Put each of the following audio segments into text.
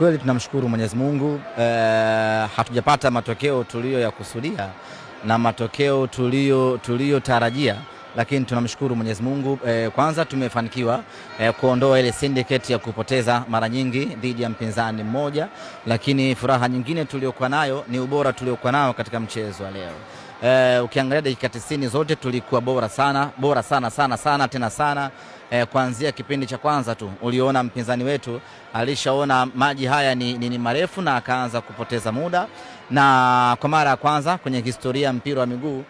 Kweli tunamshukuru Mwenyezi Mungu, hatujapata matokeo tuliyoyakusudia na matokeo tuliyotarajia, lakini tunamshukuru Mwenyezi Mungu. Kwanza tumefanikiwa kuondoa ile syndicate ya kupoteza mara nyingi dhidi ya mpinzani mmoja, lakini furaha nyingine tuliyokuwa nayo ni ubora tuliokuwa nao katika mchezo wa leo. Ukiangalia dakika 90 zote tulikuwa bora sana tena sana. Kuanzia kipindi cha kwanza tu uliona mpinzani wetu alishaona maji haya ni marefu na akaanza kupoteza muda, na kwa mara ya kwanza kwenye historia ya mpira wa miguu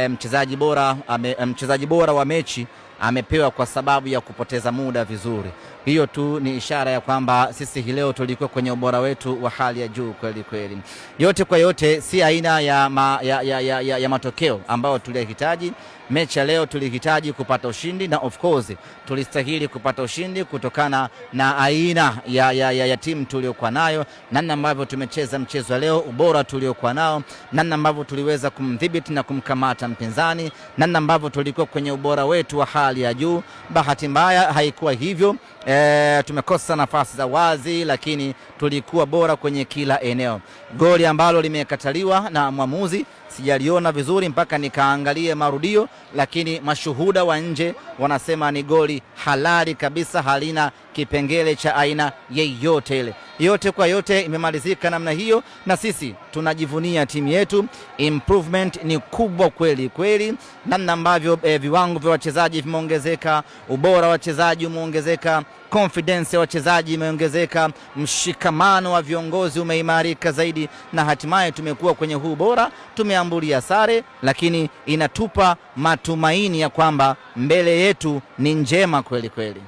mchezaji bora wa mechi amepewa kwa sababu ya kupoteza muda vizuri. Hiyo tu ni ishara ya kwamba sisi hii leo tulikuwa kwenye ubora wetu wa hali ya juu kweli kweli. Yote kwa yote, si aina ya matokeo ambayo tulihitaji. Mechi ya leo tulihitaji kupata ushindi, na of course tulistahili kupata ushindi kutokana na aina ya timu tuliokuwa nayo, namna ambavyo tumecheza mchezo wa leo, ubora tuliokuwa nao, namna ambavyo tuliweza kumdhibiti na kumkamata mpinzani, namna ambavyo tulikuwa kwenye ubora wetu wa hali ya juu. Bahati mbaya haikuwa hivyo. Tumekosa nafasi za wazi, lakini tulikuwa bora kwenye kila eneo. Goli ambalo limekataliwa na mwamuzi sijaliona vizuri mpaka nikaangalie marudio, lakini mashuhuda wa nje wanasema ni goli halali kabisa, halina kipengele cha aina yeyote ile. Yote kwa yote imemalizika namna hiyo, na sisi tunajivunia timu yetu. Improvement ni kubwa kweli kweli, namna ambavyo viwango vya wachezaji vimeongezeka, ubora wa wachezaji umeongezeka, confidence ya wachezaji imeongezeka, mshikamano wa viongozi umeimarika zaidi, na hatimaye tumekuwa kwenye huu bora. Tumeambulia sare, lakini inatupa matumaini ya kwamba mbele yetu ni njema kweli kweli.